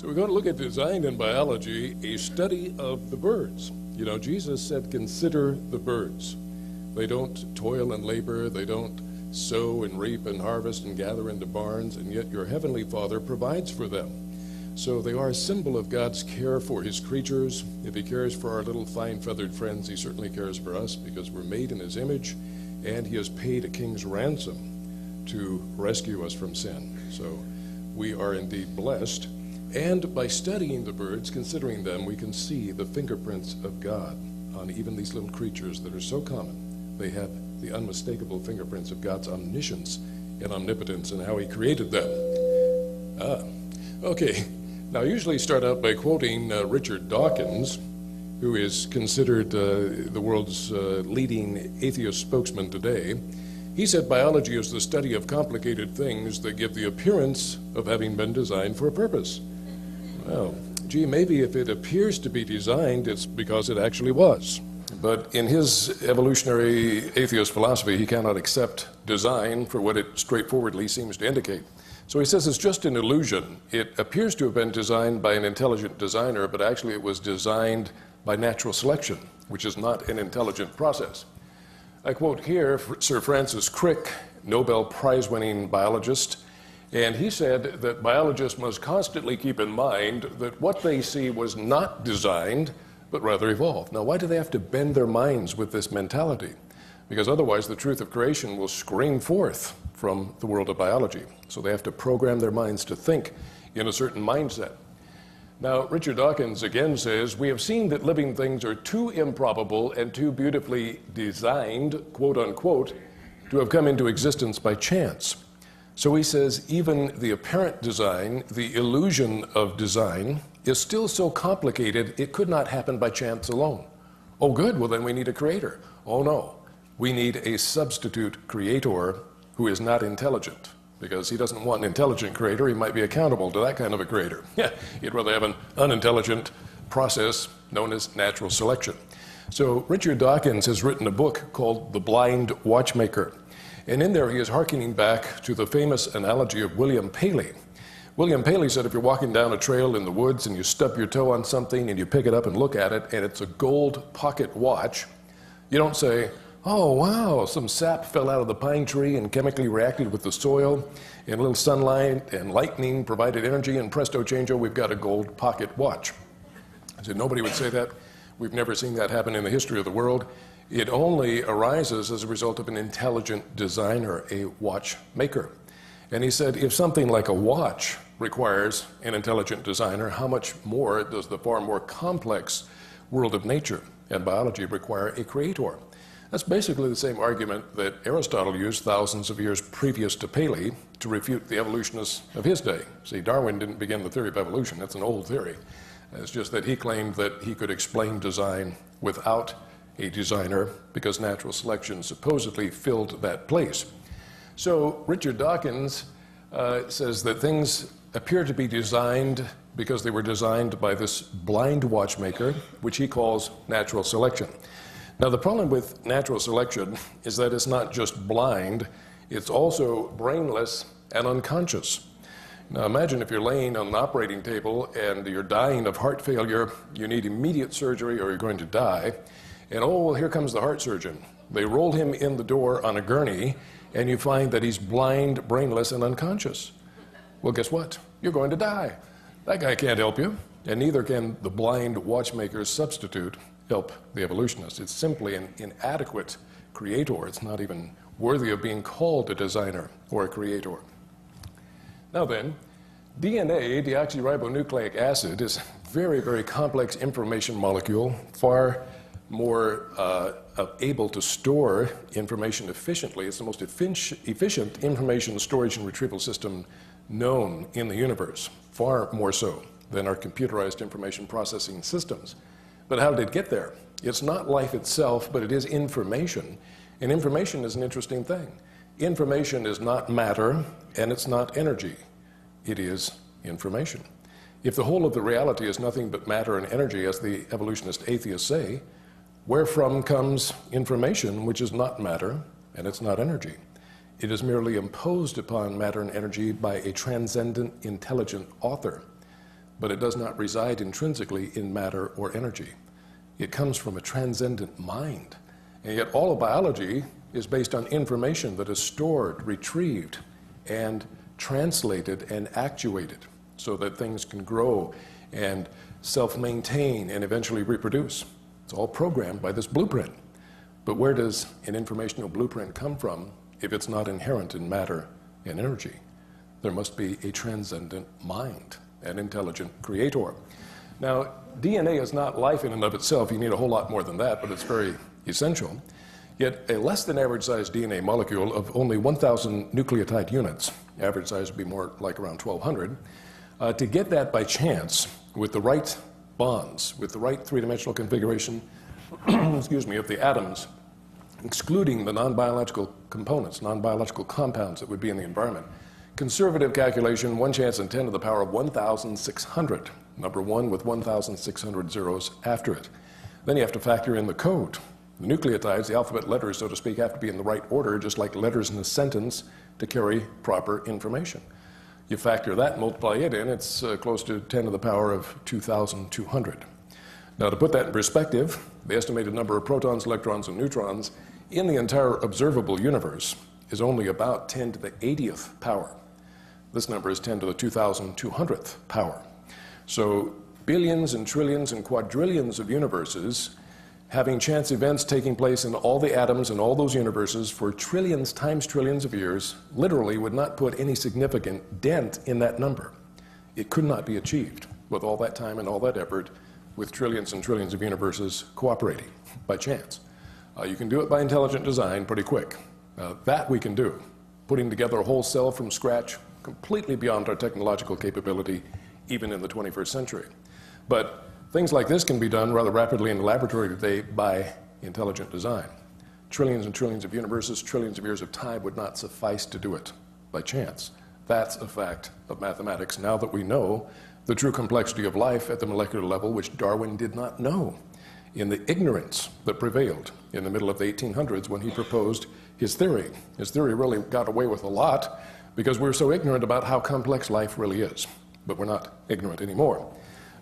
So we're going to look at design in biology, a study of the birds. You know, Jesus said, consider the birds. They don't toil and labor, they don't sow and reap and harvest and gather into barns, and yet your heavenly Father provides for them. So they are a symbol of God's care for his creatures. If he cares for our little fine feathered friends, he certainly cares for us because we're made in his image, and he has paid a king's ransom to rescue us from sin. So we are indeed blessed. And by studying the birds, considering them, we can see the fingerprints of God on even these little creatures that are so common. They have the unmistakable fingerprints of God's omniscience and omnipotence and how he created them. Okay. Now, I usually start out by quoting Richard Dawkins, who is considered the world's leading atheist spokesman today. He said, biology is the study of complicated things that give the appearance of having been designed for a purpose. Well, gee, maybe if it appears to be designed, it's because it actually was. But in his evolutionary atheist philosophy, he cannot accept design for what it straightforwardly seems to indicate. So he says it's just an illusion. It appears to have been designed by an intelligent designer, but actually it was designed by natural selection, which is not an intelligent process. I quote here Sir Francis Crick, Nobel Prize-winning biologist, and he said that biologists must constantly keep in mind that what they see was not designed, but rather evolved. Now, why do they have to bend their minds with this mentality? Because otherwise the truth of creation will scream forth from the world of biology. So they have to program their minds to think in a certain mindset. Now, Richard Dawkins again says, we have seen that living things are too improbable and too beautifully designed, quote unquote, to have come into existence by chance. So he says, even the apparent design, the illusion of design, is still so complicated it could not happen by chance alone. Oh good, well then we need a creator. Oh no, we need a substitute creator who is not intelligent, because he doesn't want an intelligent creator. He might be accountable to that kind of a creator. Yeah, he'd rather have an unintelligent process known as natural selection. So Richard Dawkins has written a book called The Blind Watchmaker. And in there he is hearkening back to the famous analogy of William Paley. William Paley said if you're walking down a trail in the woods and you stub your toe on something and you pick it up and look at it and it's a gold pocket watch, you don't say, oh wow, some sap fell out of the pine tree and chemically reacted with the soil, and a little sunlight and lightning provided energy, and presto changeo, we've got a gold pocket watch. I said, nobody would say that. We've never seen that happen in the history of the world. It only arises as a result of an intelligent designer, a watchmaker. And he said, if something like a watch requires an intelligent designer, how much more does the far more complex world of nature and biology require a creator? That's basically the same argument that Aristotle used thousands of years previous to Paley to refute the evolutionists of his day. See, Darwin didn't begin the theory of evolution. That's an old theory. It's just that he claimed that he could explain design without a designer because natural selection supposedly filled that place. So Richard Dawkins says that things appear to be designed because they were designed by this blind watchmaker, which he calls natural selection. Now, the problem with natural selection is that it's not just blind, it's also brainless and unconscious. Now, imagine if you're laying on an operating table and you're dying of heart failure, you need immediate surgery or you're going to die, and oh, well, here comes the heart surgeon. They roll him in the door on a gurney, and you find that he's blind, brainless, and unconscious. Well, guess what? You're going to die. That guy can't help you, and neither can the blind watchmaker's substitute help the evolutionists. It's simply an inadequate creator. It's not even worthy of being called a designer or a creator. Now then, DNA, deoxyribonucleic acid, is a very, very complex information molecule, far more able to store information efficiently. It's the most efficient information storage and retrieval system known in the universe, far more so than our computerized information processing systems. But how did it get there? It's not life itself, but it is information. And information is an interesting thing. Information is not matter, and it's not energy. It is information. If the whole of the reality is nothing but matter and energy, as the evolutionist atheists say, wherefrom comes information which is not matter and it's not energy? It is merely imposed upon matter and energy by a transcendent, intelligent author. but it does not reside intrinsically in matter or energy. It comes from a transcendent mind. And yet all of biology is based on information that is stored, retrieved, and translated and actuated so that things can grow and self-maintain and eventually reproduce. It's all programmed by this blueprint. But where does an informational blueprint come from if it's not inherent in matter and energy? There must be a transcendent mind, an intelligent creator. Now, DNA is not life in and of itself. You need a whole lot more than that, but it's very essential. Yet a less than average sized DNA molecule of only 1,000 nucleotide units, average size would be more like around 1,200, to get that by chance with the right bonds, with the right three-dimensional configuration, excuse me, of the atoms, excluding the non-biological components, non-biological compounds that would be in the environment. Conservative calculation, 1 chance in 10 to the power of 1,600. Number 1 with 1,600 zeros after it. Then you have to factor in the code. The nucleotides, the alphabet letters, so to speak, have to be in the right order, just like letters in a sentence, to carry proper information. You factor that, multiply it in, it's close to 10 to the power of 2,200. Now, to put that in perspective, the estimated number of protons, electrons, and neutrons in the entire observable universe is only about 10 to the 80th power. This number is 10 to the 2,200th power. So billions and trillions and quadrillions of universes having chance events taking place in all the atoms in all those universes for trillions times trillions of years literally would not put any significant dent in that number. It could not be achieved with all that time and all that effort with trillions and trillions of universes cooperating by chance. You can do it by intelligent design pretty quick. That we can do. Putting together a whole cell from scratch, completely beyond our technological capability, even in the 21st century. But things like this can be done rather rapidly in the laboratory today by intelligent design. Trillions and trillions of universes, trillions of years of time would not suffice to do it by chance. That's a fact of mathematics now that we know the true complexity of life at the molecular level, which Darwin did not know in the ignorance that prevailed in the middle of the 1800s when he proposed his theory. His theory really got away with a lot because we're so ignorant about how complex life really is. But we're not ignorant anymore.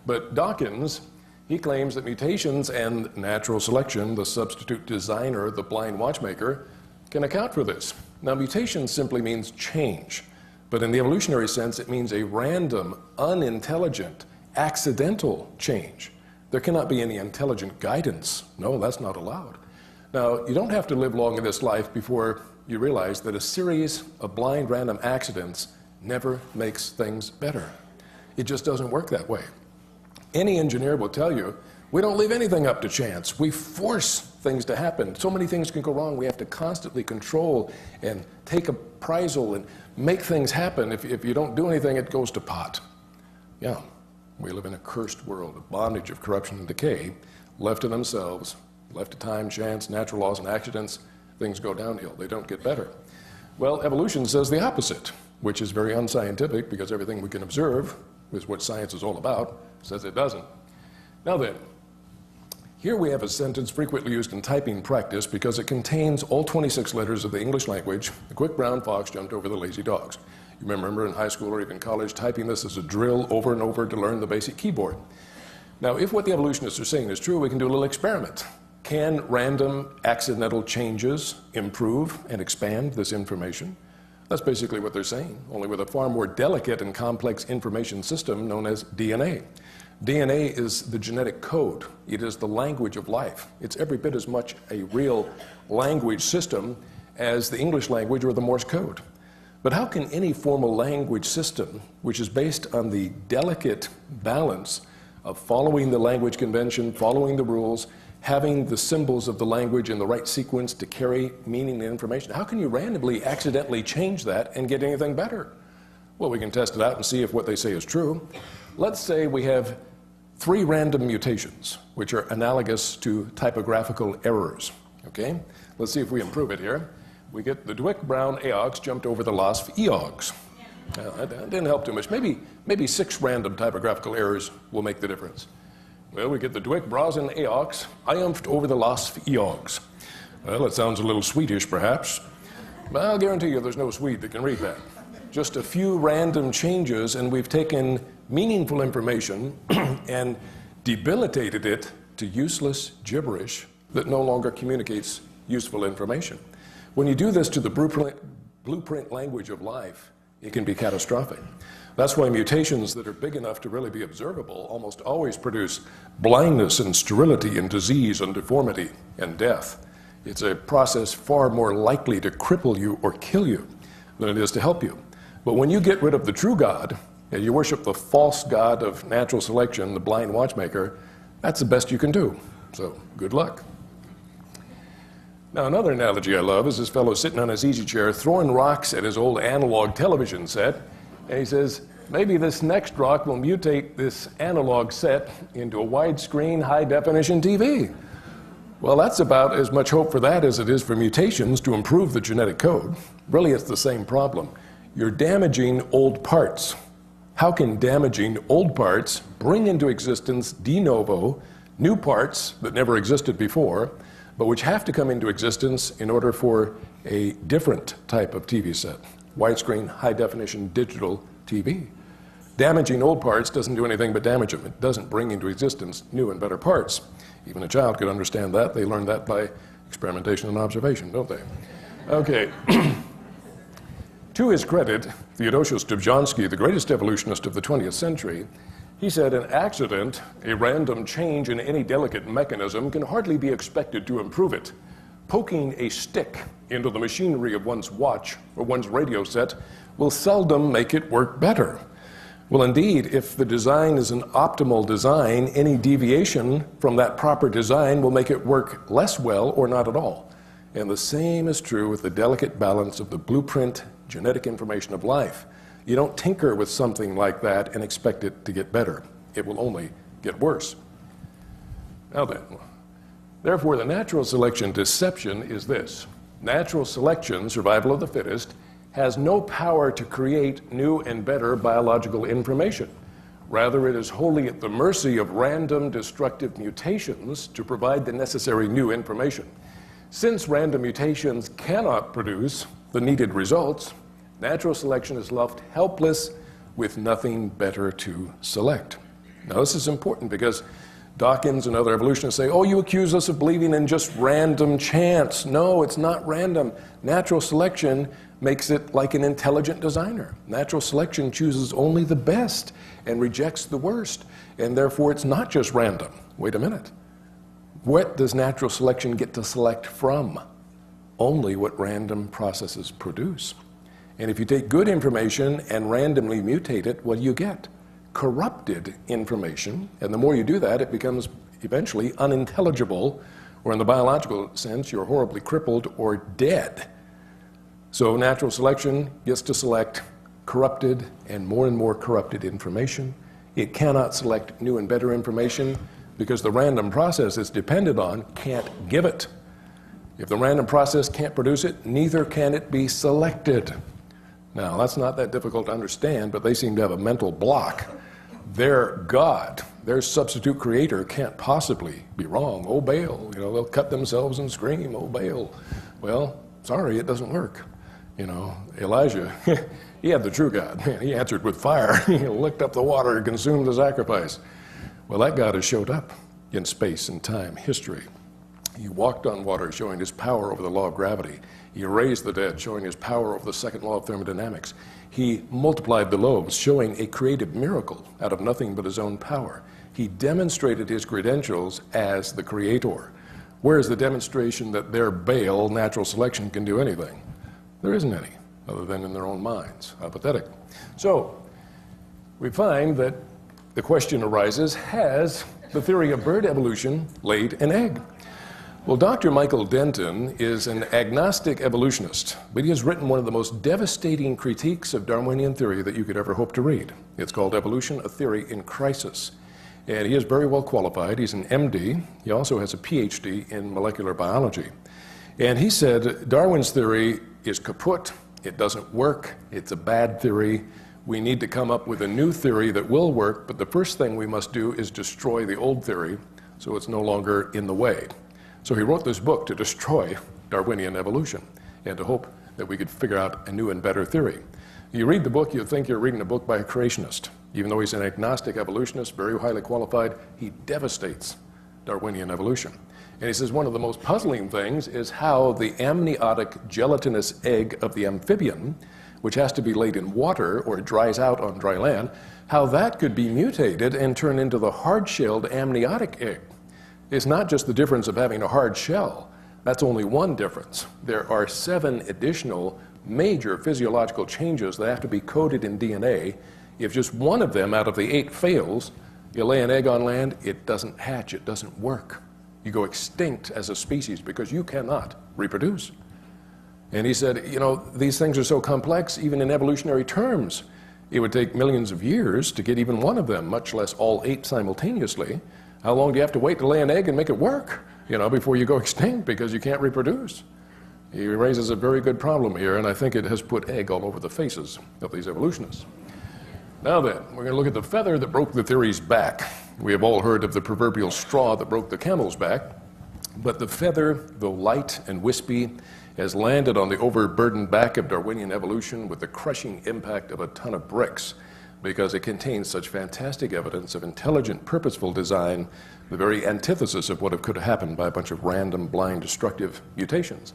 But Dawkins, he claims that mutations and natural selection, the substitute designer, the blind watchmaker, can account for this. Now, mutation simply means change. But in the evolutionary sense, it means a random, unintelligent, accidental change. There cannot be any intelligent guidance. No, that's not allowed. Now, you don't have to live long in this life before you realize that a series of blind, random accidents never makes things better. It just doesn't work that way. Any engineer will tell you, we don't leave anything up to chance. We force things to happen. So many things can go wrong. We have to constantly control and take appraisal and make things happen. If you don't do anything, it goes to pot. Yeah, we live in a cursed world, a bondage of corruption and decay. Left to themselves, left to time, chance, natural laws, and accidents, things go downhill. They don't get better. Well, evolution says the opposite, which is very unscientific because everything we can observe is what science is all about, says it doesn't. Now then, here we have a sentence frequently used in typing practice because it contains all 26 letters of the English language. The quick brown fox jumped over the lazy dogs. You remember in high school or even college typing this as a drill over and over to learn the basic keyboard. Now, if what the evolutionists are saying is true, we can do a little experiment. Can random accidental changes improve and expand this information? That's basically what they're saying, only with a far more delicate and complex information system known as DNA. DNA is the genetic code. It is the language of life. It's every bit as much a real language system as the English language or the Morse code. But how can any formal language system, which is based on the delicate balance of following the language convention, following the rules, having the symbols of the language in the right sequence to carry meaning and information, how can you randomly, accidentally change that and get anything better? Well, we can test it out and see if what they say is true. Let's say we have 3 random mutations, which are analogous to typographical errors, okay? Let's see if we improve it here. We get the Dwick Brown Eox jumped over the Losf Eogs. That didn't help too much. Maybe 6 random typographical errors will make the difference. Well, we get the Dwick Brazen Eox triumphed over the Losf Eogs. Well, it sounds a little Swedish, perhaps, but I'll guarantee you there's no Swede that can read that. Just a few random changes, and we've taken meaningful information and debilitated it to useless gibberish that no longer communicates useful information. When you do this to the blueprint language of life, it can be catastrophic. That's why mutations that are big enough to really be observable almost always produce blindness and sterility and disease and deformity and death. It's a process far more likely to cripple you or kill you than it is to help you. But when you get rid of the true God and you worship the false God of natural selection, the blind watchmaker, that's the best you can do. So good luck. Now, another analogy I love is this fellow sitting on his easy chair throwing rocks at his old analog television set, and he says, maybe this next rock will mutate this analog set into a widescreen, high-definition TV. Well, that's about as much hope for that as it is for mutations to improve the genetic code. Really, it's the same problem. You're damaging old parts. How can damaging old parts bring into existence de novo new parts that never existed before, but which have to come into existence in order for a different type of TV set, widescreen, high-definition digital TV? Damaging old parts doesn't do anything but damage them. It doesn't bring into existence new and better parts. Even a child could understand that. They learn that by experimentation and observation, don't they? Okay. To his credit, Theodosius Dobzhansky, the greatest evolutionist of the 20th century, he said, an accident, a random change in any delicate mechanism, can hardly be expected to improve it. Poking a stick into the machinery of one's watch or one's radio set will seldom make it work better. Well, indeed, if the design is an optimal design, any deviation from that proper design will make it work less well or not at all. And the same is true with the delicate balance of the blueprint genetic information of life. You don't tinker with something like that and expect it to get better. It will only get worse. Now then, therefore, the natural selection deception is this. Natural selection, survival of the fittest, has no power to create new and better biological information. Rather, it is wholly at the mercy of random destructive mutations to provide the necessary new information. Since random mutations cannot produce the needed results, natural selection is left helpless with nothing better to select. Now, this is important because Dawkins and other evolutionists say, oh, you accuse us of believing in just random chance. No, it's not random. Natural selection makes it like an intelligent designer. Natural selection chooses only the best and rejects the worst, and therefore it's not just random. Wait a minute. What does natural selection get to select from? Only what random processes produce. And if you take good information and randomly mutate it, what do you get? Corrupted information, and the more you do that, it becomes eventually unintelligible, or in the biological sense, you're horribly crippled or dead. So natural selection gets to select corrupted and more corrupted information. It cannot select new and better information because the random process it's dependent on can't give it. If the random process can't produce it, neither can it be selected. Now, that's not that difficult to understand, but they seem to have a mental block. Their God, their substitute creator, can't possibly be wrong. Oh, Baal, they'll cut themselves and scream, oh, Baal. Well, sorry, it doesn't work. Elijah, he had the true God. Man, he answered with fire. He licked up the water and consumed the sacrifice. Well, that God has showed up in space and time, history. He walked on water, showing his power over the law of gravity. He raised the dead, showing his power over the second law of thermodynamics. He multiplied the loaves, showing a creative miracle out of nothing but his own power. He demonstrated his credentials as the creator. Where's the demonstration that their Baal, natural selection, can do anything? There isn't any, other than in their own minds. How pathetic. So, we find that the question arises, has the theory of bird evolution laid an egg? Well, Dr. Michael Denton is an agnostic evolutionist, but he has written one of the most devastating critiques of Darwinian theory that you could ever hope to read. It's called Evolution, a Theory in Crisis. And he is very well qualified. He's an MD. He also has a PhD in molecular biology. And he said, Darwin's theory is kaput. It doesn't work. It's a bad theory. We need to come up with a new theory that will work, but the first thing we must do is destroy the old theory so it's no longer in the way. So he wrote this book to destroy Darwinian evolution and to hope that we could figure out a new and better theory. You read the book, you'd think you're reading a book by a creationist. Even though he's an agnostic evolutionist, very highly qualified, he devastates Darwinian evolution. And he says one of the most puzzling things is how the amniotic gelatinous egg of the amphibian, which has to be laid in water or it dries out on dry land, how that could be mutated and turn into the hard-shelled amniotic egg. It's not just the difference of having a hard shell. That's only one difference. There are 7 additional major physiological changes that have to be coded in DNA. If just one of them out of the 8 fails, you lay an egg on land, it doesn't hatch, it doesn't work. You go extinct as a species because you cannot reproduce. And he said, you know, these things are so complex, even in evolutionary terms. It would take millions of years to get even one of them, much less all 8 simultaneously. How long do you have to wait to lay an egg and make it work, you know, before you go extinct because you can't reproduce? He raises a very good problem here, and I think it has put egg all over the faces of these evolutionists. Now then, we're going to look at the feather that broke the theory's back. We have all heard of the proverbial straw that broke the camel's back, but the feather, though light and wispy, has landed on the overburdened back of Darwinian evolution with the crushing impact of a ton of bricks, because it contains such fantastic evidence of intelligent, purposeful design, the very antithesis of what could have happened by a bunch of random, blind, destructive mutations.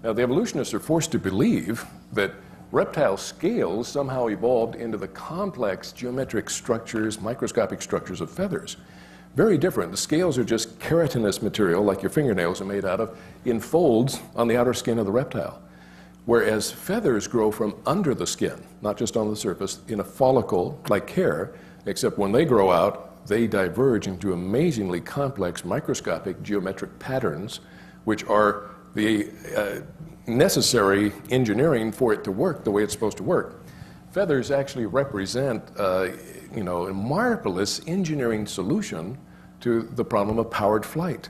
Now, the evolutionists are forced to believe that reptile scales somehow evolved into the complex geometric structures, microscopic structures of feathers. Very different. The scales are just keratinous material, like your fingernails are made out of, in folds on the outer skin of the reptile. Whereas feathers grow from under the skin, not just on the surface, in a follicle like hair, except when they grow out, they diverge into amazingly complex microscopic geometric patterns, which are the necessary engineering for it to work the way it's supposed to work. Feathers actually represent a marvelous engineering solution to the problem of powered flight.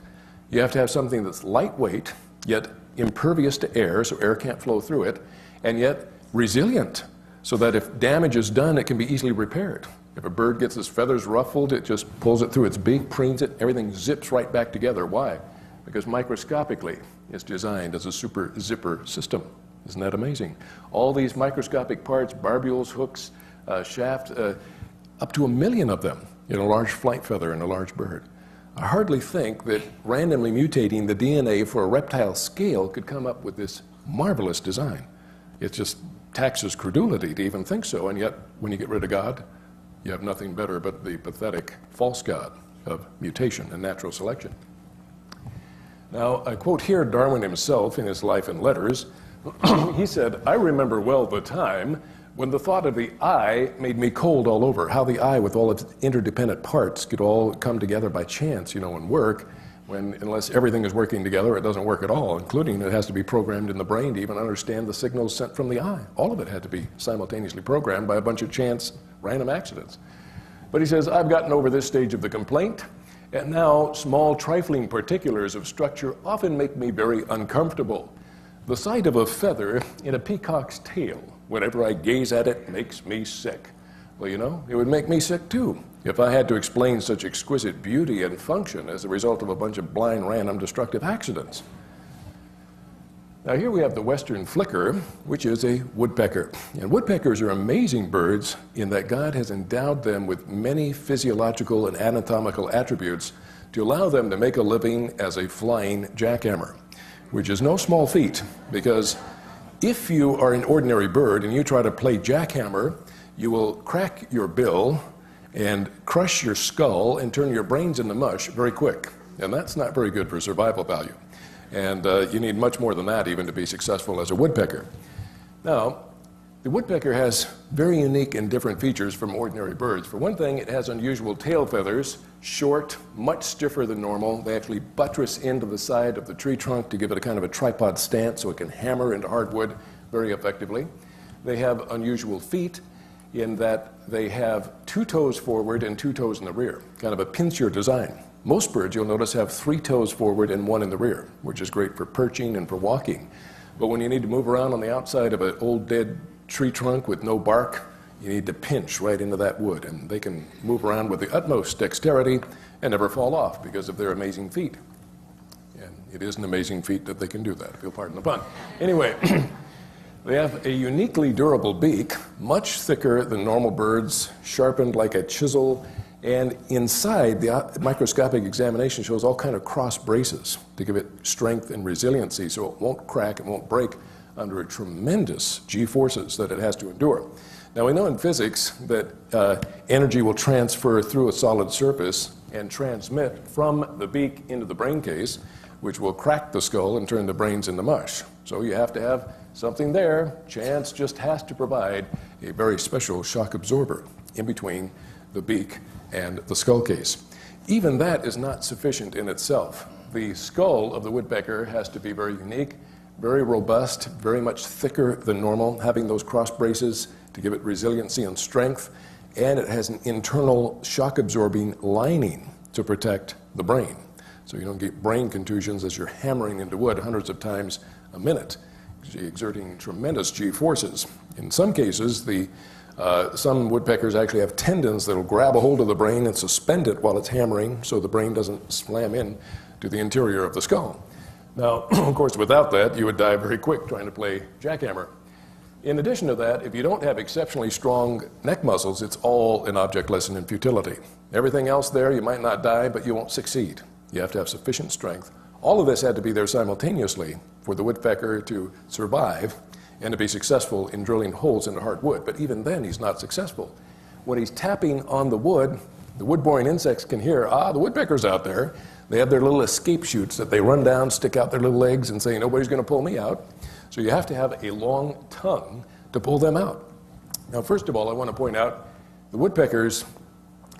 You have to have something that's lightweight, yet impervious to air, so air can't flow through it, and yet resilient, so that if damage is done, it can be easily repaired. If a bird gets its feathers ruffled, it just pulls it through its beak, preens it, everything zips right back together. Why? Because microscopically, it's designed as a super zipper system. Isn't that amazing? All these microscopic parts, barbules, hooks, shaft, up to 1 million of them in a large flight feather in a large bird. I hardly think that randomly mutating the DNA for a reptile scale could come up with this marvelous design. It just taxes credulity to even think so, and yet when you get rid of God, you have nothing better but the pathetic false God of mutation and natural selection. Now, I quote here Darwin himself in his Life and Letters. He said, "I remember well the time when the thought of the eye made me cold all over, how the eye with all its interdependent parts could all come together by chance, and work, when unless everything is working together, it doesn't work at all, including it has to be programmed in the brain to even understand the signals sent from the eye. All of it had to be simultaneously programmed by a bunch of chance, random accidents." But he says, "I've gotten over this stage of the complaint, and now small trifling particulars of structure often make me very uncomfortable. The sight of a feather in a peacock's tail, whenever I gaze at it, makes me sick." Well, it would make me sick too, if I had to explain such exquisite beauty and function as a result of a bunch of blind, random, destructive accidents. Now here we have the western flicker, which is a woodpecker. And woodpeckers are amazing birds in that God has endowed them with many physiological and anatomical attributes to allow them to make a living as a flying jackhammer, which is no small feat, because if you are an ordinary bird and you try to play jackhammer, you will crack your bill and crush your skull and turn your brains into mush very quick. And that's not very good for survival value. And you need much more than that even to be successful as a woodpecker. Now, the woodpecker has very unique and different features from ordinary birds. For one thing, it has unusual tail feathers, short, much stiffer than normal. They actually buttress into the side of the tree trunk to give it a kind of a tripod stance so it can hammer into hardwood very effectively. They have unusual feet in that they have 2 toes forward and 2 toes in the rear, kind of a pincer design. Most birds, you'll notice, have 3 toes forward and 1 in the rear, which is great for perching and for walking. But when you need to move around on the outside of an old dead tree trunk with no bark, you need to pinch right into that wood, and they can move around with the utmost dexterity and never fall off because of their amazing feet. And it is an amazing feat that they can do that, if you'll pardon the pun. Anyway, They have a uniquely durable beak, much thicker than normal birds, sharpened like a chisel, and inside, the microscopic examination shows all kind of cross braces to give it strength and resiliency so it won't crack, it won't break under tremendous G-forces that it has to endure. Now, we know in physics that energy will transfer through a solid surface and transmit from the beak into the brain case, which will crack the skull and turn the brains into mush. So you have to have something there. Chance just has to provide a very special shock absorber in between the beak and the skull case. Even that is not sufficient in itself. The skull of the woodpecker has to be very unique, very robust, very much thicker than normal, having those cross braces to give it resiliency and strength, and it has an internal shock-absorbing lining to protect the brain. So you don't get brain contusions as you're hammering into wood hundreds of times a minute, exerting tremendous G-forces. In some cases, some woodpeckers actually have tendons that will grab a hold of the brain and suspend it while it's hammering so the brain doesn't slam in to the interior of the skull. Now, of course, without that, you would die very quick trying to play jackhammer. In addition to that, if you don't have exceptionally strong neck muscles, it's all an object lesson in futility. Everything else there, you might not die, but you won't succeed. You have to have sufficient strength. All of this had to be there simultaneously for the woodpecker to survive and to be successful in drilling holes into hard wood. But even then, he's not successful. When he's tapping on the wood-boring insects can hear, the woodpecker's out there. They have their little escape chutes that they run down, stick out their little legs, and say, nobody's going to pull me out. So you have to have a long tongue to pull them out. Now, first of all, I want to point out the woodpeckers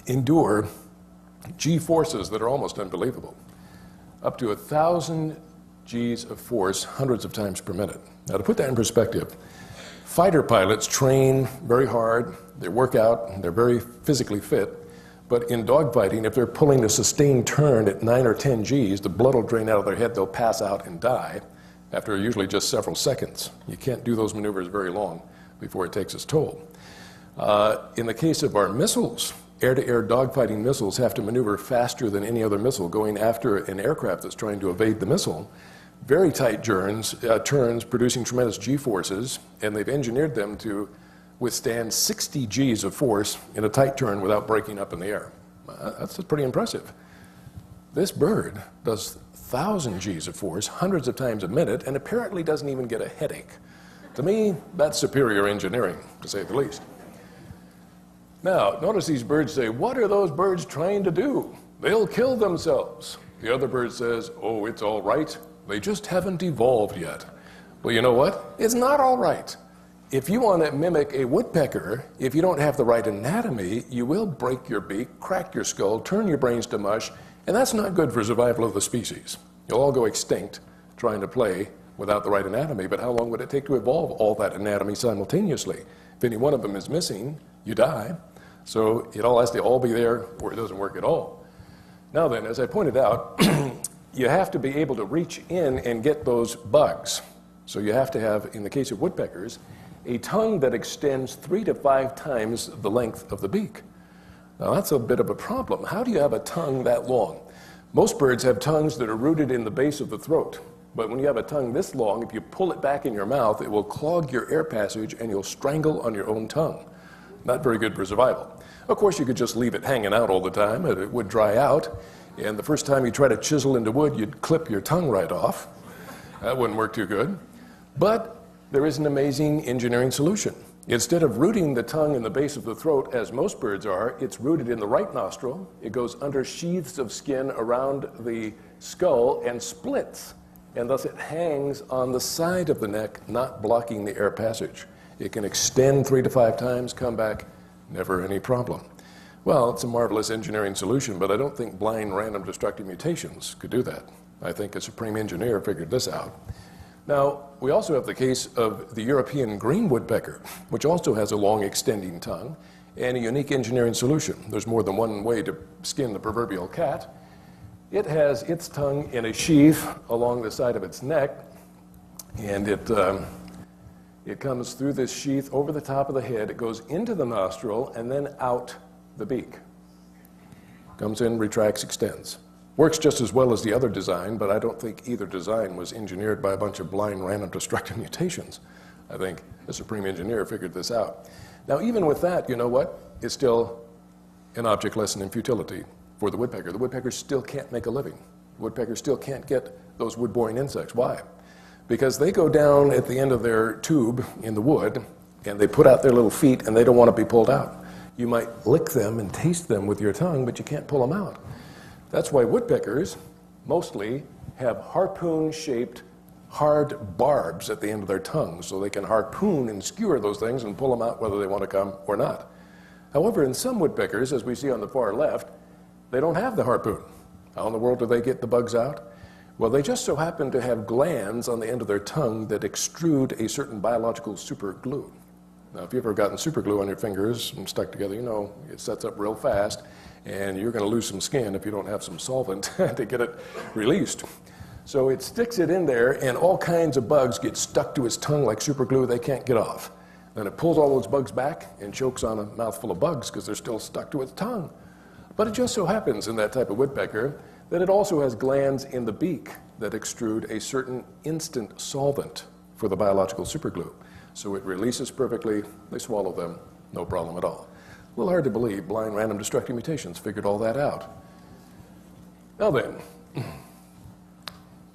endure G-forces that are almost unbelievable. Up to 1,000 G's of force, hundreds of times per minute. Now, to put that in perspective, fighter pilots train very hard, they work out, they're very physically fit, but in dogfighting, if they're pulling a sustained turn at 9 or 10 G's, the blood will drain out of their head, they'll pass out and die after usually just several seconds. You can't do those maneuvers very long before it takes its toll. In the case of our missiles, air-to-air dogfighting missiles have to maneuver faster than any other missile going after an aircraft that's trying to evade the missile. Very tight turns producing tremendous G-forces, and they've engineered them to withstand 60 G's of force in a tight turn without breaking up in the air. That's pretty impressive. This bird does 1,000 G's of force, hundreds of times a minute, and apparently doesn't even get a headache. To me, that's superior engineering, to say the least. Now, notice these birds say, what are those birds trying to do? They'll kill themselves. The other bird says, oh, it's all right. They just haven't evolved yet. Well, you know what? It's not all right. If you want to mimic a woodpecker, if you don't have the right anatomy, you will break your beak, crack your skull, turn your brains to mush, and that's not good for survival of the species. You'll all go extinct trying to play without the right anatomy, but how long would it take to evolve all that anatomy simultaneously? If any one of them is missing, you die. So it all has to all be there or it doesn't work at all. Now then, as I pointed out, you have to be able to reach in and get those bugs. So you have to have, in the case of woodpeckers, a tongue that extends 3 to 5 times the length of the beak. Now that's a bit of a problem. How do you have a tongue that long? Most birds have tongues that are rooted in the base of the throat. But when you have a tongue this long, if you pull it back in your mouth, it will clog your air passage and you'll strangle on your own tongue. Not very good for survival. Of course, you could just leave it hanging out all the time and it would dry out. And the first time you try to chisel into wood, you'd clip your tongue right off. That wouldn't work too good. But there is an amazing engineering solution. Instead of rooting the tongue in the base of the throat, as most birds are, it's rooted in the right nostril. It goes under sheaths of skin around the skull and splits. And thus it hangs on the side of the neck, not blocking the air passage. It can extend 3 to 5 times, come back, never any problem. Well, it's a marvelous engineering solution, but I don't think blind random destructive mutations could do that. I think a supreme engineer figured this out. Now, we also have the case of the European green woodpecker, which also has a long extending tongue and a unique engineering solution. There's more than one way to skin the proverbial cat. It has its tongue in a sheath along the side of its neck, and it comes through this sheath over the top of the head. It goes into the nostril and then out the beak. Comes in, retracts, extends. Works just as well as the other design, but I don't think either design was engineered by a bunch of blind random destructive mutations. I think the supreme engineer figured this out. Now, even with that, you know what? It's still an object lesson in futility for the woodpecker. The woodpecker still can't make a living. The woodpecker still can't get those wood-boring insects. Why? Because they go down at the end of their tube in the wood, and they put out their little feet, and they don't want to be pulled out. You might lick them and taste them with your tongue, but you can't pull them out. That's why woodpeckers mostly have harpoon-shaped hard barbs at the end of their tongue, so they can harpoon and skewer those things and pull them out whether they want to come or not. However, in some woodpeckers, as we see on the far left, they don't have the harpoon. How in the world do they get the bugs out? Well, they just so happen to have glands on the end of their tongue that extrude a certain biological super glue. Now, if you've ever gotten super glue on your fingers and stuck together, you know it sets up real fast, and you're going to lose some skin if you don't have some solvent to get it released. So it sticks it in there, and all kinds of bugs get stuck to its tongue like super glue. They can't get off. Then it pulls all those bugs back and chokes on a mouthful of bugs because they're still stuck to its tongue. But it just so happens in that type of woodpecker that it also has glands in the beak that extrude a certain instant solvent for the biological superglue. So it releases perfectly, they swallow them, no problem at all. A little hard to believe blind random destructive mutations figured all that out. Now then,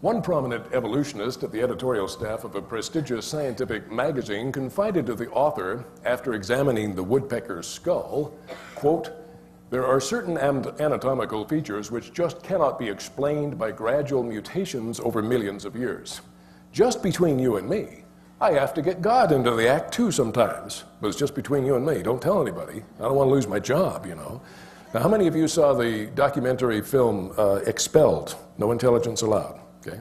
one prominent evolutionist at the editorial staff of a prestigious scientific magazine confided to the author, after examining the woodpecker's skull, quote, "There are certain anatomical features which just cannot be explained by gradual mutations over millions of years. Just between you and me, I have to get God into the act too sometimes. But it's just between you and me. Don't tell anybody. I don't want to lose my job, you know." Now, how many of you saw the documentary film Expelled, No Intelligence Allowed? Okay,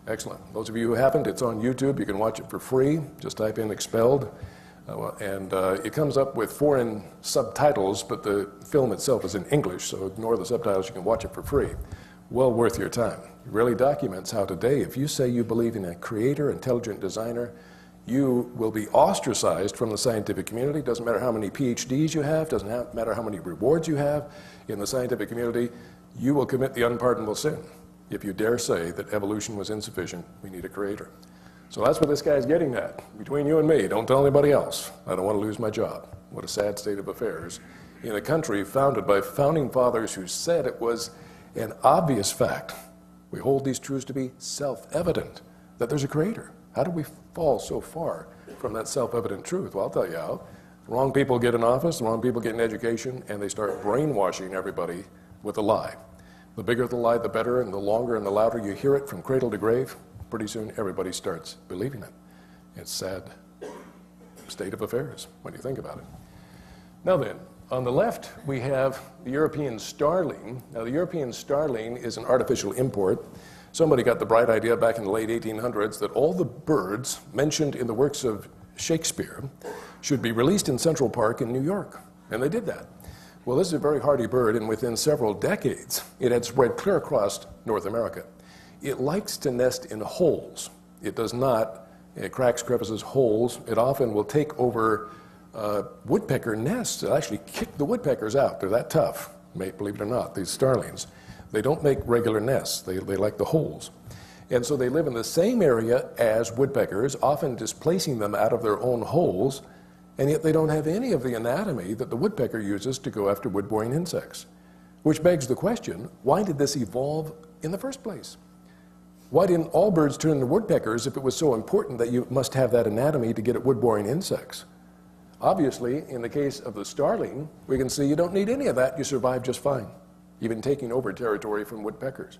excellent. Those of you who haven't, it's on YouTube. You can watch it for free. Just type in Expelled. It comes up with foreign subtitles, but the film itself is in English, so ignore the subtitles. You can watch it for free. Well worth your time. It really documents how today, if you say you believe in a creator, intelligent designer, you will be ostracized from the scientific community. Doesn't matter how many PhDs you have, doesn't matter how many rewards you have in the scientific community, you will commit the unpardonable sin if you dare say that evolution was insufficient, we need a creator. So that's what this guy's getting at. Between you and me, don't tell anybody else. I don't want to lose my job. What a sad state of affairs in a country founded by founding fathers who said it was an obvious fact. We hold these truths to be self-evident, that there's a creator. How do we fall so far from that self-evident truth? Well, I'll tell you how. The wrong people get in office, the wrong people get in education, and they start brainwashing everybody with a lie. The bigger the lie, the better, and the longer and the louder you hear it from cradle to grave, pretty soon everybody starts believing it. It's a sad state of affairs when you think about it. Now then, on the left we have the European starling. Now the European starling is an artificial import. Somebody got the bright idea back in the late 1800s that all the birds mentioned in the works of Shakespeare should be released in Central Park in New York, and they did that. Well, this is a very hardy bird, and within several decades, it had spread clear across North America. It likes to nest in holes. It does not, cracks, crevices, holes. It often will take over woodpecker nests. It'll actually kick the woodpeckers out. They're that tough, believe it or not, these starlings. They don't make regular nests. They like the holes. And so they live in the same area as woodpeckers, often displacing them out of their own holes, and yet they don't have any of the anatomy that the woodpecker uses to go after wood-boring insects. Which begs the question, why did this evolve in the first place? Why didn't all birds turn into woodpeckers if it was so important that you must have that anatomy to get at wood-boring insects? Obviously, in the case of the starling, we can see you don't need any of that. You survive just fine, even taking over territory from woodpeckers.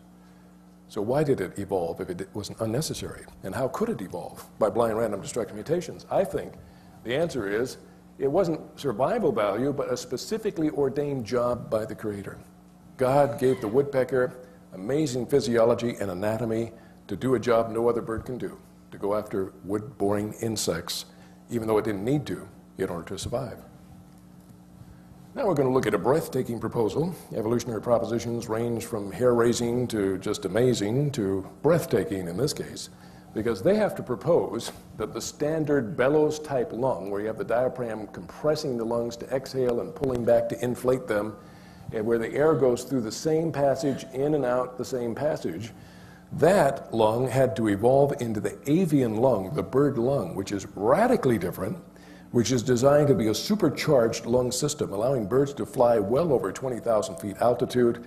So why did it evolve if it wasn't unnecessary? And how could it evolve? By blind random destructive mutations. I think the answer is it wasn't survival value, but a specifically ordained job by the Creator. God gave the woodpecker amazing physiology and anatomy to do a job no other bird can do, to go after wood-boring insects, even though it didn't need to in order to survive. Now we're going to look at a breathtaking proposal. Evolutionary propositions range from hair-raising to just amazing to breathtaking in this case, because they have to propose that the standard bellows-type lung, where you have the diaphragm compressing the lungs to exhale and pulling back to inflate them, and where the air goes through the same passage, in and out the same passage, That lung had to evolve into the avian lung, the bird lung, which is radically different, which is designed to be a supercharged lung system, allowing birds to fly well over 20,000 feet altitude,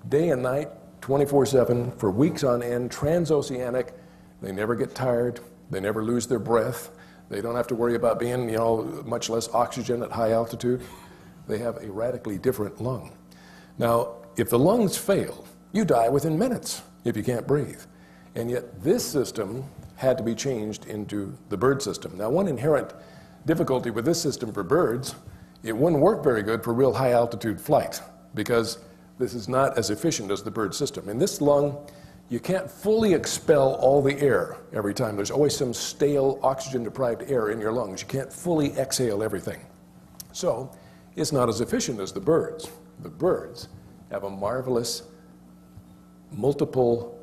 day and night, 24/7, for weeks on end, transoceanic. They never get tired. They never lose their breath. They don't have to worry about being, much less oxygen at high altitude. They have a radically different lung. Now, if the lungs fail, you die within minutes if you can't breathe. And yet this system had to be changed into the bird system. Now, one inherent difficulty with this system for birds, it wouldn't work very good for real high altitude flight because this is not as efficient as the bird system. In this lung, you can't fully expel all the air every time. There's always some stale oxygen-deprived air in your lungs. You can't fully exhale everything. So it's not as efficient as the birds. The birds have a marvelous multiple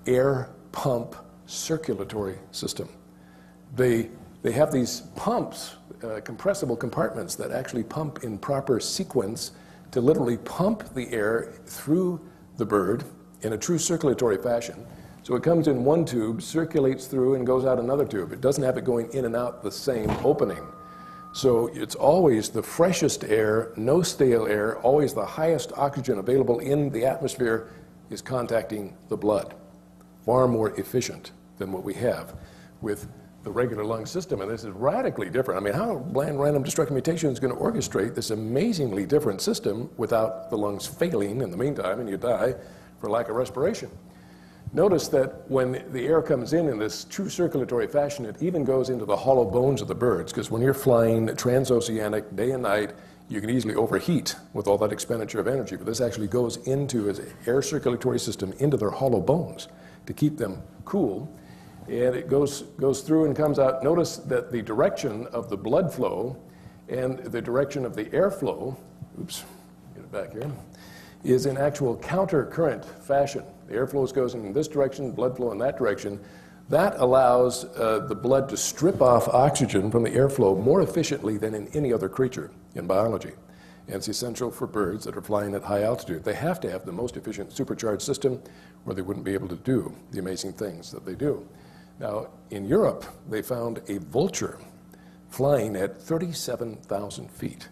air pump circulatory system. They have these pumps, compressible compartments that actually pump in proper sequence to literally pump the air through the bird in a true circulatory fashion. So it comes in one tube, circulates through, and goes out another tube. It doesn't have it going in and out the same opening. So it's always the freshest air, no stale air, always the highest oxygen available in the atmosphere is contacting the blood. Far more efficient than what we have with the regular lung system, and this is radically different. I mean, how bland random destructive mutation is going to orchestrate this amazingly different system without the lungs failing in the meantime and you die for lack of respiration? Notice that when the air comes in this true circulatory fashion, it even goes into the hollow bones of the birds, because when you're flying transoceanic day and night, you can easily overheat with all that expenditure of energy, but this actually goes into an air circulatory system into their hollow bones to keep them cool. And it goes through and comes out. Notice that the direction of the blood flow and the direction of the airflow, oops, get it back here, is in actual counter-current fashion. The airflow goes in this direction, blood flow in that direction. That allows the blood to strip off oxygen from the airflow more efficiently than in any other creature in biology. And it's essential for birds that are flying at high altitude. They have to have the most efficient supercharged system or they wouldn't be able to do the amazing things that they do. Now, in Europe, they found a vulture flying at 37,000 feet.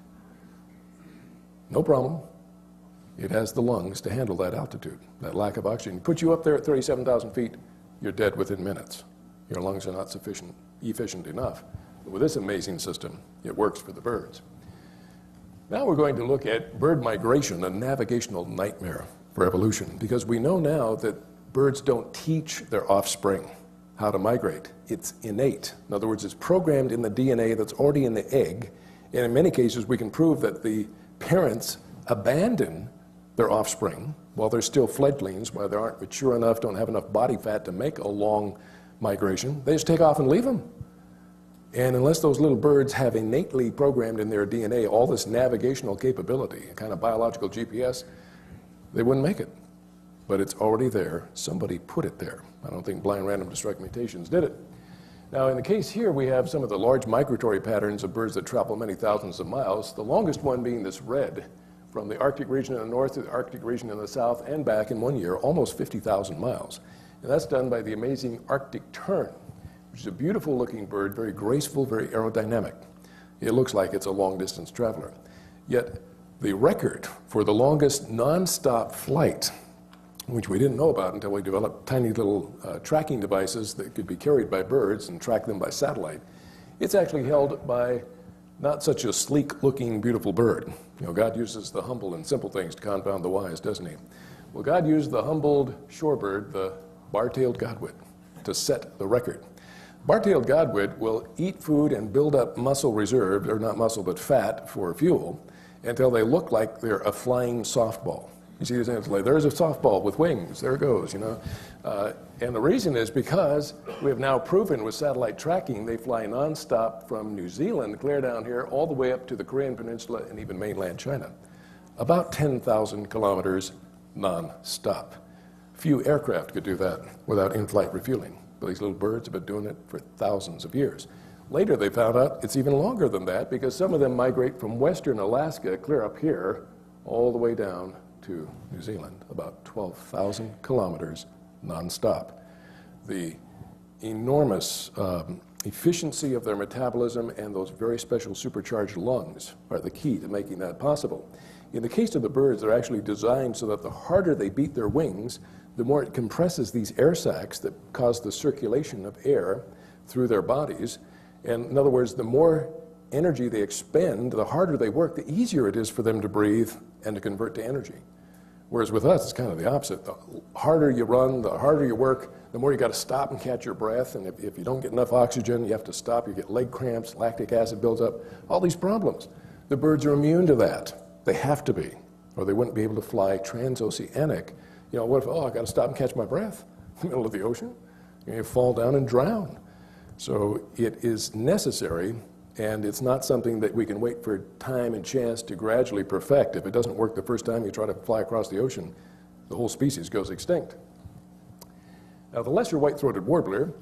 No problem. It has the lungs to handle that altitude, that lack of oxygen. Put you up there at 37,000 feet, you're dead within minutes. Your lungs are not efficient enough. But with this amazing system, it works for the birds. Now we're going to look at bird migration, a navigational nightmare for evolution, because we know now that birds don't teach their offspring how to migrate. It's innate. In other words, it's programmed in the DNA that's already in the egg, and in many cases we can prove that the parents abandon their offspring while they're still fledglings, while they aren't mature enough, don't have enough body fat to make a long migration. They just take off and leave them. And unless those little birds have innately programmed in their DNA all this navigational capability, a kind of biological GPS, they wouldn't make it. But it's already there. Somebody put it there. I don't think blind random destructive mutations did it. Now, in the case here, we have some of the large migratory patterns of birds that travel many thousands of miles, the longest one being this red, from the Arctic region in the north to the Arctic region in the south and back in 1 year, almost 50,000 miles. And that's done by the amazing Arctic tern, which is a beautiful looking bird, very graceful, very aerodynamic. It looks like it's a long distance traveler. Yet the record for the longest non-stop flight, which we didn't know about until we developed tiny little tracking devices that could be carried by birds and track them by satellite, it's actually held by not such a sleek-looking, beautiful bird. You know, God uses the humble and simple things to confound the wise, doesn't he? Well, God used the humbled shorebird, the bar-tailed godwit, to set the record. Bar-tailed godwit will eat food and build up muscle reserve, or not muscle, but fat for fuel, until they look like they're a flying softball. You see, it's like, there's a softball with wings, there it goes, you know. And the reason is because we have now proven with satellite tracking, they fly nonstop from New Zealand, clear down here, all the way up to the Korean Peninsula and even mainland China. About 10,000 kilometers nonstop. Few aircraft could do that without in-flight refueling. But these little birds have been doing it for thousands of years. Later they found out it's even longer than that because some of them migrate from western Alaska, clear up here, all the way down to New Zealand, about 12,000 kilometers nonstop. the enormous efficiency of their metabolism and those very special supercharged lungs are the key to making that possible. In the case of the birds, they're actually designed so that the harder they beat their wings, the more it compresses these air sacs that cause the circulation of air through their bodies. And in other words, the more energy they expend, the harder they work, the easier it is for them to breathe and to convert to energy. Whereas with us, it's kind of the opposite. The harder you run, the harder you work, the more you got to stop and catch your breath. And if you don't get enough oxygen, you have to stop. You get leg cramps, lactic acid builds up, all these problems. The birds are immune to that. They have to be, or they wouldn't be able to fly transoceanic. You know, what if, oh, I got to stop and catch my breath in the middle of the ocean? You fall down and drown. So it is necessary, and it's not something that we can wait for time and chance to gradually perfect. If it doesn't work the first time you try to fly across the ocean, the whole species goes extinct. Now, the lesser white-throated warbler,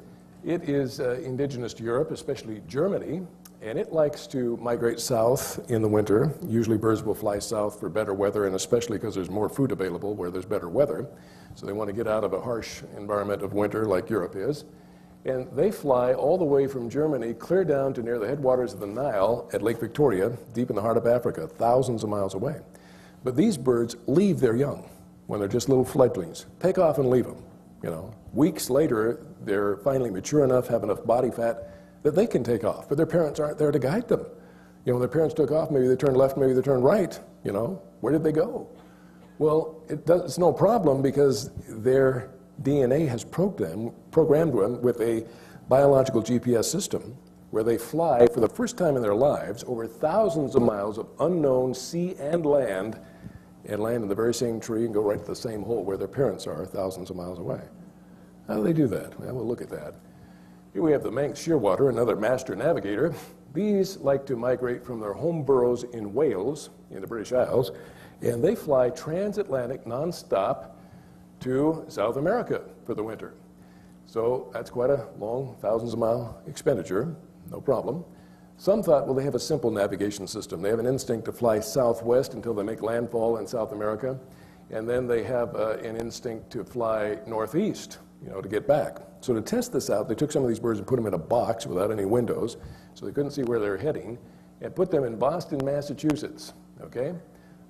it is indigenous to Europe, especially Germany, and it likes to migrate south in the winter. Usually birds will fly south for better weather, and especially because there's more food available where there's better weather. So they want to get out of a harsh environment of winter like Europe is. And they fly all the way from Germany clear down to near the headwaters of the Nile at Lake Victoria, deep in the heart of Africa, thousands of miles away. But these birds leave their young when they're just little fledglings. Take off and leave them. You know, weeks later, they're finally mature enough, have enough body fat that they can take off, but their parents aren't there to guide them. You know, when their parents took off, maybe they turned left, maybe they turned right. You know, where did they go? Well, it's no problem because their DNA has programmed them with a biological GPS system where they fly for the first time in their lives over thousands of miles of unknown sea and land in the very same tree and go right to the same hole where their parents are thousands of miles away. How do they do that? Well, we'll look at that. Here we have the Manx shearwater, another master navigator. These like to migrate from their home burrows in Wales, in the British Isles, and they fly transatlantic nonstop to South America for the winter. So that's quite a long, thousands of mile expenditure, no problem. Some thought, well, they have a simple navigation system. They have an instinct to fly southwest until they make landfall in South America, and then they have an instinct to fly northeast, you know, to get back. So to test this out, they took some of these birds and put them in a box without any windows, so they couldn't see where they were heading, and put them in Boston, Massachusetts, okay?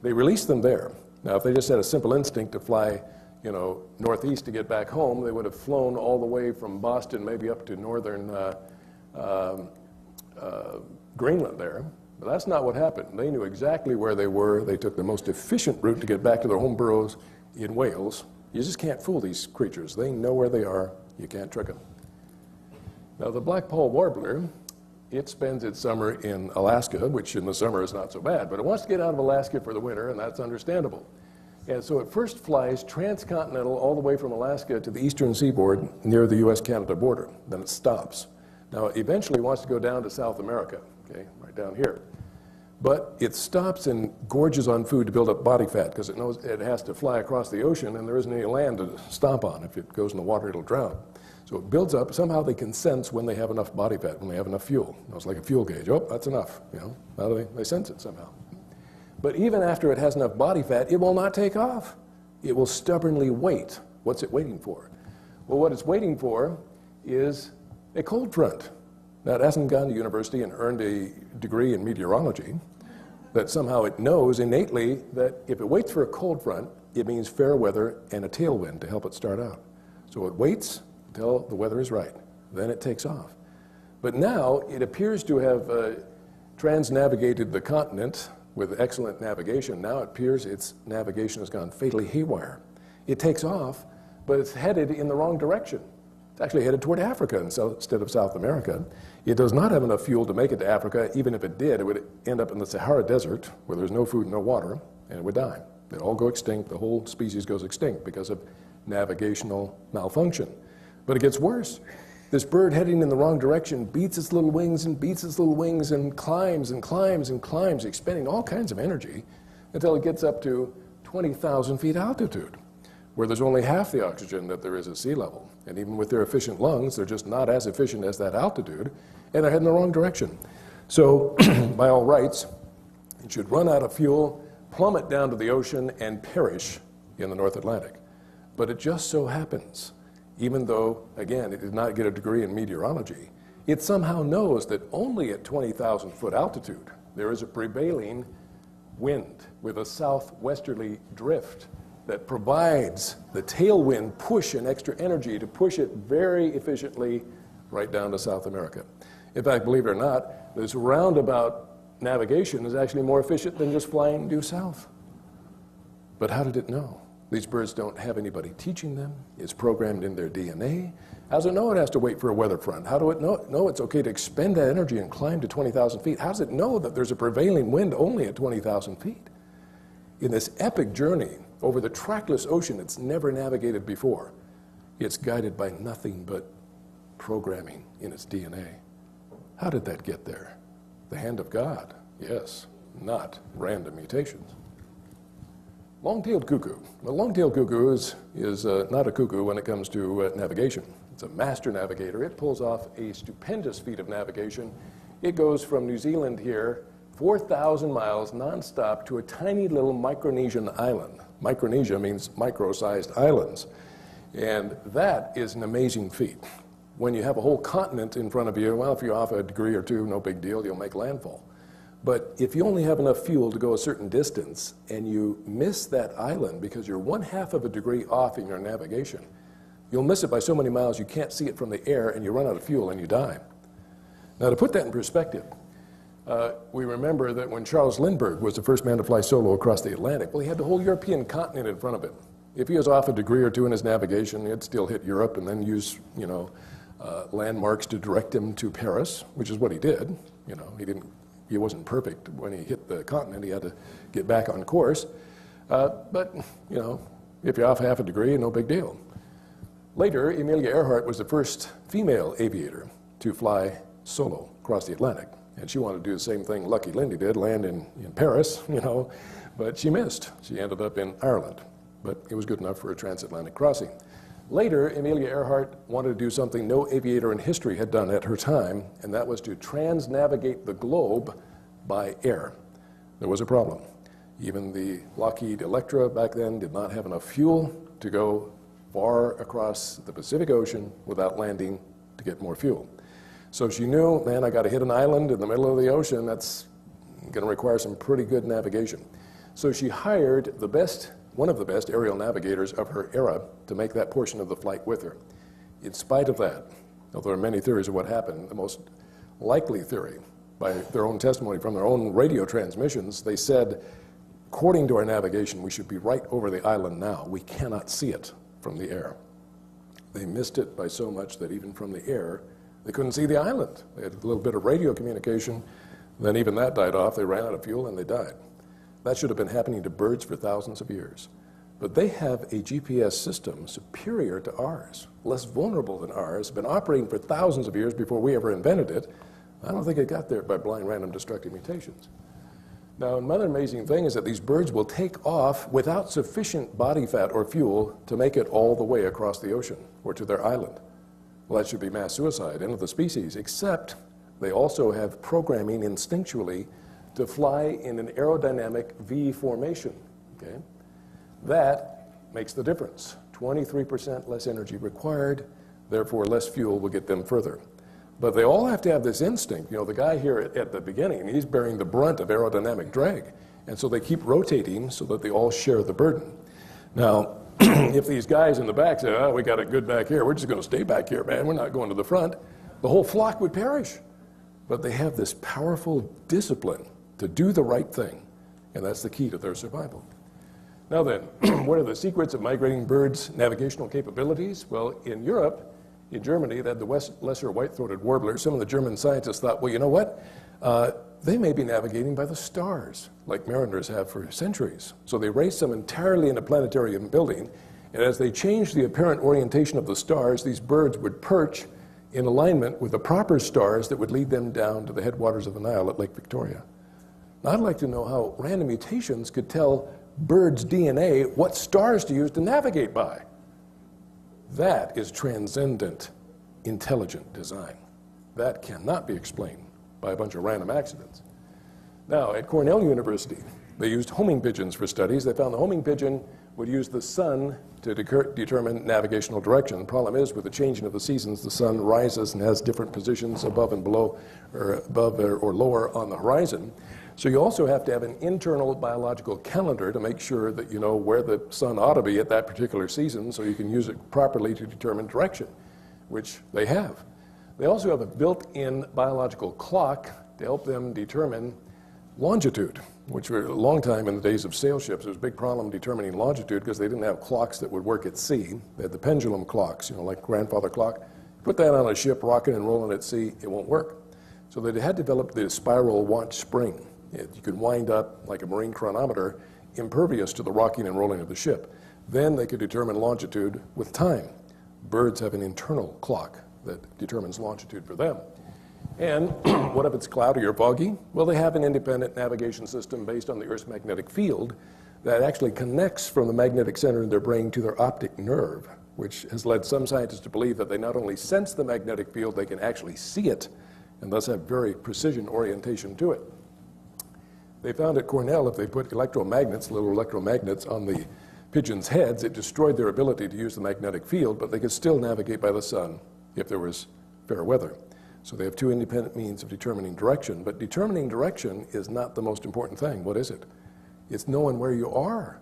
They released them there. Now, if they just had a simple instinct to fly, you know, northeast to get back home, they would have flown all the way from Boston, maybe up to northern Greenland there. But that's not what happened. They knew exactly where they were. They took the most efficient route to get back to their home burrows in Wales. You just can't fool these creatures. They know where they are. You can't trick them. Now, the black-polled warbler, it spends its summer in Alaska, which in the summer is not so bad, but it wants to get out of Alaska for the winter, and that's understandable. And so it first flies transcontinental all the way from Alaska to the eastern seaboard near the U.S.-Canada border. Then it stops. Now, it eventually wants to go down to South America, okay, right down here. But it stops and gorges on food to build up body fat because it knows it has to fly across the ocean and there isn't any land to stomp on. If it goes in the water, it'll drown. So it builds up. Somehow they can sense when they have enough body fat, when they have enough fuel. It's like a fuel gauge. Oh, that's enough. You know, now they sense it somehow. But even after it has enough body fat, it will not take off. It will stubbornly wait. What's it waiting for? Well, what it's waiting for is a cold front. Now, it hasn't gone to university and earned a degree in meteorology, that somehow it knows innately that if it waits for a cold front, it means fair weather and a tailwind to help it start out. So it waits until the weather is right. Then it takes off. But now it appears to have trans-navigated the continent with excellent navigation. Now it appears its navigation has gone fatally haywire. It takes off, but it's headed in the wrong direction. It's actually headed toward Africa instead of South America. It does not have enough fuel to make it to Africa. Even if it did, it would end up in the Sahara Desert where there's no food and no water, and it would die. They'd all go extinct. The whole species goes extinct because of navigational malfunction. But it gets worse. This bird heading in the wrong direction beats its little wings and beats its little wings and climbs and climbs and climbs, expending all kinds of energy until it gets up to 20,000 feet altitude, where there's only half the oxygen that there is at sea level. And even with their efficient lungs, they're just not as efficient as that altitude, and they're heading the wrong direction. So, by all rights, it should run out of fuel, plummet down to the ocean, and perish in the North Atlantic. But it just so happens, even though, again, it did not get a degree in meteorology. It somehow knows that only at 20,000 foot altitude there is a prevailing wind with a southwesterly drift that provides the tailwind push and extra energy to push it very efficiently right down to South America. In fact, believe it or not, this roundabout navigation is actually more efficient than just flying due south. But how did it know? These birds don't have anybody teaching them. It's programmed in their DNA. How does it know it has to wait for a weather front? How do it know it's okay to expend that energy and climb to 20,000 feet? How does it know that there's a prevailing wind only at 20,000 feet? In this epic journey over the trackless ocean it's never navigated before, it's guided by nothing but programming in its DNA. How did that get there? The hand of God, yes, not random mutations. Long-tailed cuckoo. The long-tailed cuckoo is not a cuckoo when it comes to navigation. It's a master navigator. It pulls off a stupendous feat of navigation. It goes from New Zealand here, 4,000 miles nonstop to a tiny little Micronesian island. Micronesia means micro-sized islands. And that is an amazing feat. When you have a whole continent in front of you, well, if you're off a degree or two, no big deal, you'll make landfall. But if you only have enough fuel to go a certain distance and you miss that island because you're 1/2 of a degree off in your navigation, you'll miss it by so many miles you can't see it from the air and you run out of fuel and you die. Now, to put that in perspective, we remember that when Charles Lindbergh was the first man to fly solo across the Atlantic, well, he had the whole European continent in front of him. If he was off a degree or two in his navigation, he'd still hit Europe and then use, landmarks to direct him to Paris, which is what he did. He wasn't perfect when he hit the continent. He had to get back on course. But if you're off 1/2 a degree, no big deal. Later, Amelia Earhart was the first female aviator to fly solo across the Atlantic. And she wanted to do the same thing Lucky Lindy did, land in Paris, but she missed. She ended up in Ireland. But it was good enough for a transatlantic crossing. Later, Amelia Earhart wanted to do something no aviator in history had done at her time, and that was to transnavigate the globe by air. There was a problem. Even the Lockheed Electra back then did not have enough fuel to go far across the Pacific Ocean without landing to get more fuel. So she knew, man, I got to hit an island in the middle of the ocean. That's going to require some pretty good navigation. So she hired one of the best aerial navigators of her era to make that portion of the flight with her. In spite of that, although there are many theories of what happened, the most likely theory, by their own testimony from their own radio transmissions, they said, according to our navigation, we should be right over the island now. We cannot see it from the air. They missed it by so much that even from the air, they couldn't see the island. They had a little bit of radio communication, then even that died off. They ran out of fuel and they died. That should have been happening to birds for thousands of years. But they have a GPS system superior to ours, less vulnerable than ours, been operating for thousands of years before we ever invented it. I don't think it got there by blind random destructive mutations. Now, another amazing thing is that these birds will take off without sufficient body fat or fuel to make it all the way across the ocean or to their island. Well, that should be mass suicide, end of the species, except they also have programming instinctually to fly in an aerodynamic V formation, okay? That makes the difference. 23% less energy required, therefore less fuel will get them further. But they all have to have this instinct. The guy here at the beginning, he's bearing the brunt of aerodynamic drag. And so they keep rotating so that they all share the burden. Now, if these guys in the back say, oh, we got it good back here, we're just going to stay back here, man, we're not going to the front, the whole flock would perish. But they have this powerful discipline to do the right thing, and that's the key to their survival. Now then, what are the secrets of migrating birds' navigational capabilities? Well, in Europe, in Germany, they had the lesser white-throated warbler. Some of the German scientists thought, well, you know what? They may be navigating by the stars, like mariners have for centuries. So they raced them entirely in a planetarium building, and as they changed the apparent orientation of the stars, these birds would perch in alignment with the proper stars that would lead them down to the headwaters of the Nile at Lake Victoria. Now, I'd like to know how random mutations could tell birds' DNA what stars to use to navigate by. That is transcendent, intelligent design. That cannot be explained by a bunch of random accidents. Now, at Cornell University, they used homing pigeons for studies. They found the homing pigeon would use the sun to determine navigational direction. The problem is, with the changing of the seasons, the sun rises and has different positions above and below, or above or lower on the horizon. So you also have to have an internal biological calendar to make sure that you know where the sun ought to be at that particular season, so you can use it properly to determine direction, which they have. They also have a built-in biological clock to help them determine longitude, which for a long time in the days of sail ships, there was a big problem determining longitude because they didn't have clocks that would work at sea. They had the pendulum clocks, you know, like grandfather clock. Put that on a ship, rocking and rolling at sea, it won't work. So they had developed the spiral watch spring. You could wind up like a marine chronometer, impervious to the rocking and rolling of the ship. Then they could determine longitude with time. Birds have an internal clock that determines longitude for them. And what if it's cloudy or foggy? Well, they have an independent navigation system based on the Earth's magnetic field that actually connects from the magnetic center in their brain to their optic nerve, which has led some scientists to believe that they not only sense the magnetic field, they can actually see it, and thus have very precision orientation to it. They found at Cornell if they put electromagnets, little electromagnets, on the pigeons' heads, it destroyed their ability to use the magnetic field, but they could still navigate by the sun if there was fair weather. So they have two independent means of determining direction, but determining direction is not the most important thing. What is it? It's knowing where you are.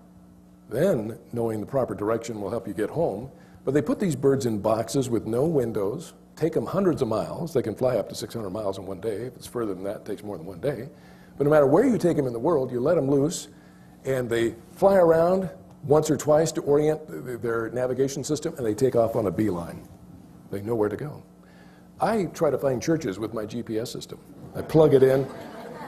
Then knowing the proper direction will help you get home. But they put these birds in boxes with no windows, take them hundreds of miles. They can fly up to 600 miles in one day. If it's further than that, it takes more than one day. But no matter where you take them in the world, you let them loose, and they fly around once or twice to orient their navigation system, and they take off on a beeline. They know where to go. I try to find churches with my GPS system. I plug it in,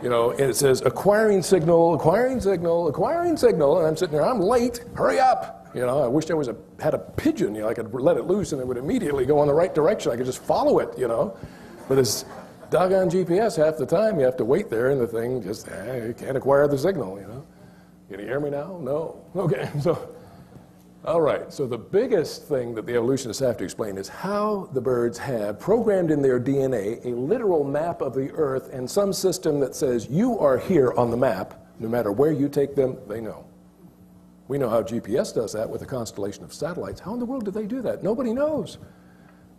you know, and it says, acquiring signal, acquiring signal, acquiring signal, and I'm sitting there, I'm late, hurry up. You know, I wished I had a pigeon, you know, I could let it loose and it would immediately go in the right direction. I could just follow it, you know. But it's doggone GPS, half the time you have to wait there and the thing just, you can't acquire the signal, you know. Can you hear me now? No. Okay, so, all right. So the biggest thing that the evolutionists have to explain is how the birds have programmed in their DNA a literal map of the Earth and some system that says you are here on the map, no matter where you take them, they know. We know how GPS does that with a constellation of satellites. How in the world do they do that? Nobody knows.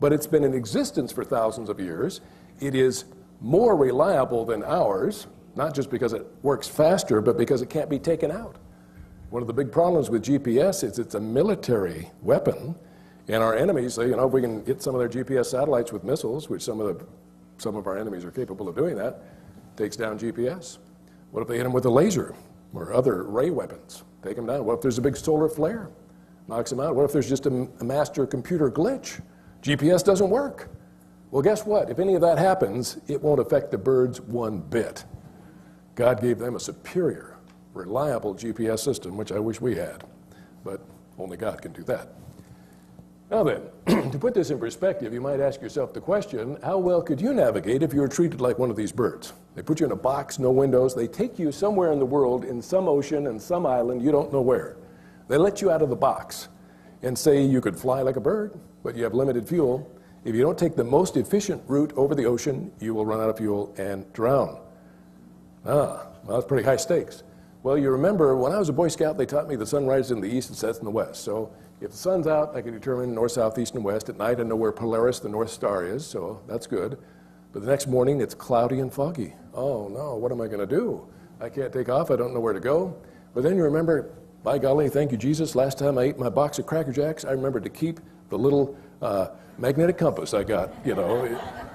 But it's been in existence for thousands of years. It is more reliable than ours, not just because it works faster, but because it can't be taken out. One of the big problems with GPS is it's a military weapon, and our enemies say, you know, if we can hit some of their GPS satellites with missiles, which some of our enemies are capable of doing that, takes down GPS. What if they hit them with a laser or other ray weapons? Take them down. What if there's a big solar flare? Knocks them out. What if there's just a master computer glitch? GPS doesn't work. Well, guess what? If any of that happens, it won't affect the birds one bit. God gave them a superior, reliable GPS system, which I wish we had, but only God can do that. Now then, to put this in perspective, you might ask yourself the question, how well could you navigate if you were treated like one of these birds? They put you in a box, no windows, they take you somewhere in the world, in some ocean and some island, you don't know where. They let you out of the box and say you could fly like a bird, but you have limited fuel. If you don't take the most efficient route over the ocean, you will run out of fuel and drown. Well, that's pretty high stakes. Well, you remember, when I was a Boy Scout, they taught me the sun rises in the east and sets in the west. So if the sun's out, I can determine north, south, east, and west. At night, I know where Polaris, the North Star, is, so that's good. But the next morning, it's cloudy and foggy. Oh, no, what am I going to do? I can't take off. I don't know where to go. But then you remember, by golly, thank you, Jesus, last time I ate my box of Cracker Jacks, I remembered to keep the little magnetic compass I got, you know,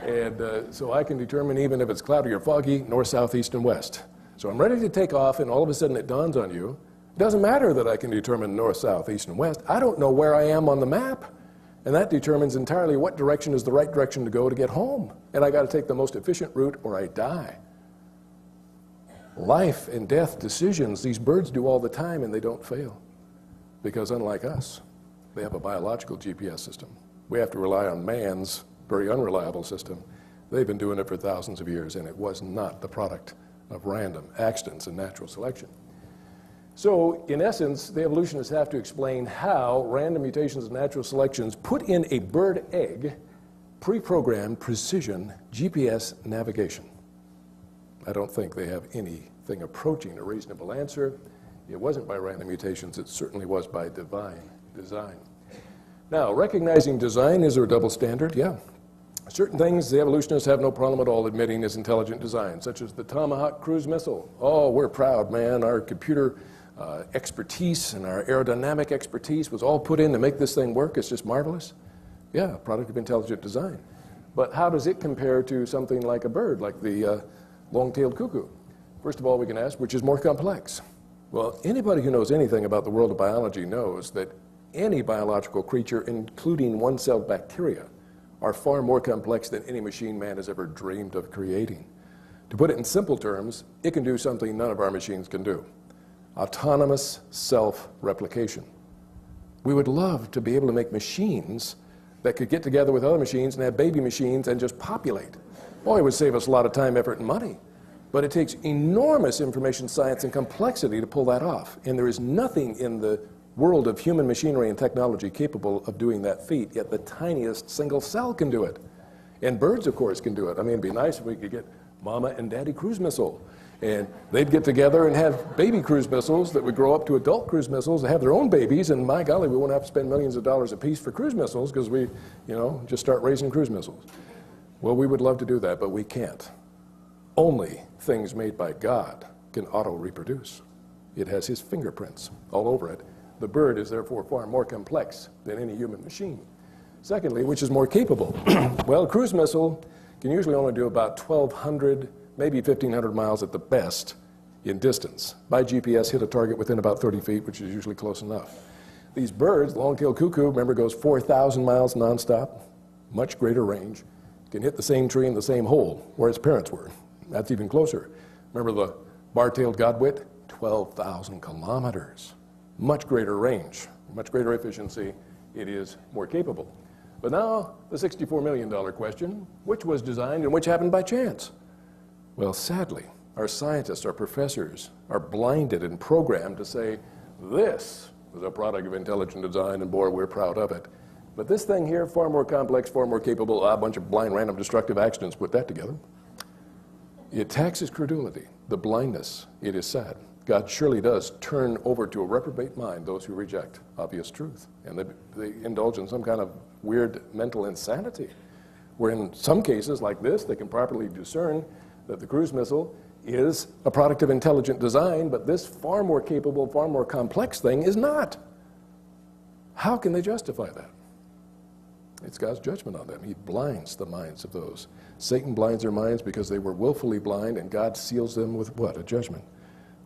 and so I can determine even if it's cloudy or foggy, north, south, east, and west. So I'm ready to take off, and all of a sudden it dawns on you, it doesn't matter that I can determine north, south, east, and west. I don't know where I am on the map, and that determines entirely what direction is the right direction to go to get home. And I got to take the most efficient route or I die. Life and death decisions, these birds do all the time, and they don't fail. Because unlike us, they have a biological GPS system. We have to rely on man's very unreliable system. They've been doing it for thousands of years, and it was not the product of random accidents and natural selection. So, in essence, the evolutionists have to explain how random mutations and natural selections put in a bird egg pre-programmed precision GPS navigation. I don't think they have anything approaching a reasonable answer, It wasn't by random mutations, it certainly was by divine design. Now, recognizing design, is there a double standard? Yeah. Certain things the evolutionists have no problem at all admitting is intelligent design, such as the Tomahawk cruise missile. Oh, we're proud, man. Our computer expertise and our aerodynamic expertise was all put in to make this thing work. It's just marvelous. Yeah, product of intelligent design. But how does it compare to something like a bird, like the long-tailed cuckoo? First of all, we can ask, which is more complex? Well, anybody who knows anything about the world of biology knows that any biological creature, including one-celled bacteria, are far more complex than any machine man has ever dreamed of creating. To put it in simple terms, it can do something none of our machines can do: autonomous self-replication. We would love to be able to make machines that could get together with other machines and have baby machines and just populate. Boy, it would save us a lot of time, effort, and money. But it takes enormous information science and complexity to pull that off. And there is nothing in the world of human machinery and technology capable of doing that feat, yet the tiniest single cell can do it. And birds, of course, can do it. I mean, it'd be nice if we could get Mama and Daddy cruise missile. And they'd get together and have baby cruise missiles that would grow up to adult cruise missiles and have their own babies, and my golly, we won't have to spend millions of dollars a piece for cruise missiles because we, just start raising cruise missiles. Well, we would love to do that, but we can't. Only things made by God can auto-reproduce. It has his fingerprints all over it. The bird is therefore far more complex than any human machine. Secondly, which is more capable? Well, a cruise missile can usually only do about 1,200, maybe 1,500 miles at the best in distance. By GPS, hit a target within about 30 feet, which is usually close enough. These birds, the long-tailed cuckoo, remember, goes 4,000 miles nonstop, much greater range, can hit the same tree in the same hole where its parents were. That's even closer. Remember the bar-tailed godwit? 12,000 kilometers. Much greater range, much greater efficiency. It is more capable. But now, the $64 million question: which was designed and which happened by chance? Well, sadly, our scientists, our professors, are blinded and programmed to say, this is a product of intelligent design, and boy, we're proud of it. But this thing here, far more complex, far more capable, a bunch of blind, random, destructive accidents put that together. It taxes credulity, the blindness. It is sad. God surely does turn over to a reprobate mind those who reject obvious truth. And they indulge in some kind of weird mental insanity, where in some cases like this, they can properly discern that the cruise missile is a product of intelligent design, but this far more capable, far more complex thing is not. How can they justify that? It's God's judgment on them. He blinds the minds of those. Satan blinds their minds because they were willfully blind, and God seals them with what? A judgment.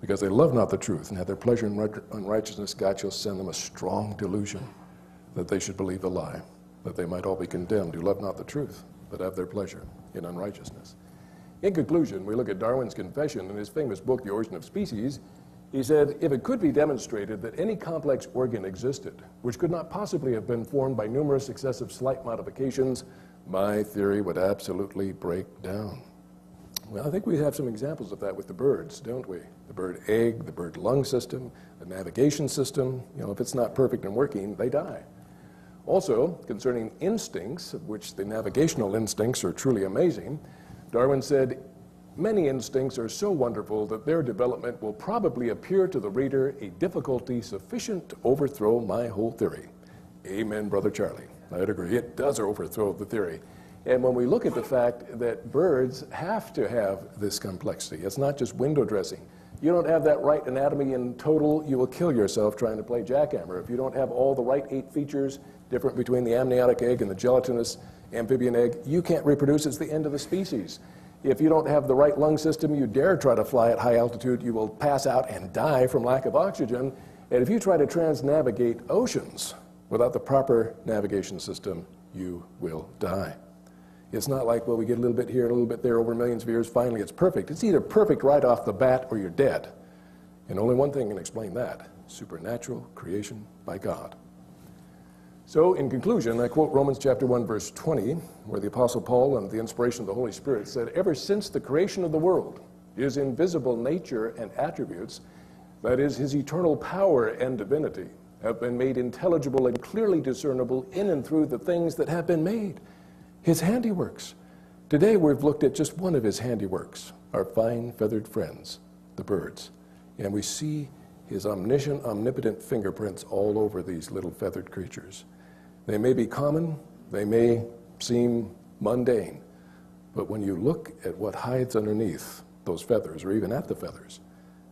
Because they love not the truth and have their pleasure in unrighteousness, God shall send them a strong delusion that they should believe the lie, that they might all be condemned who love not the truth, but have their pleasure in unrighteousness. In conclusion, we look at Darwin's confession in his famous book, The Origin of Species. He said, if it could be demonstrated that any complex organ existed, which could not possibly have been formed by numerous successive slight modifications, my theory would absolutely break down. Well, I think we have some examples of that with the birds, don't we? The bird egg, the bird lung system, the navigation system. If it's not perfect and working, they die. Also, concerning instincts, of which the navigational instincts are truly amazing, Darwin said, many instincts are so wonderful that their development will probably appear to the reader a difficulty sufficient to overthrow my whole theory. Amen, Brother Charlie. I'd agree. It does overthrow the theory. And when we look at the fact that birds have to have this complexity, it's not just window dressing. You don't have that right anatomy in total, you will kill yourself trying to play jackhammer. If you don't have all the right 8 features different between the amniotic egg and the gelatinous amphibian egg, you can't reproduce. It's the end of the species. If you don't have the right lung system, you dare try to fly at high altitude, you will pass out and die from lack of oxygen. And if you try to transnavigate oceans without the proper navigation system, you will die. It's not like, well, we get a little bit here, a little bit there over millions of years, finally it's perfect. It's either perfect right off the bat or you're dead. And only one thing can explain that: supernatural creation by God. So in conclusion, I quote Romans chapter 1, verse 20, where the Apostle Paul, under the inspiration of the Holy Spirit, said, ever since the creation of the world, his invisible nature and attributes, that is, his eternal power and divinity, have been made intelligible and clearly discernible in and through the things that have been made, his handiworks. Today we've looked at just one of his handiworks, our fine feathered friends, the birds. And we see his omniscient, omnipotent fingerprints all over these little feathered creatures. They may be common, they may seem mundane, but when you look at what hides underneath those feathers, or even at the feathers,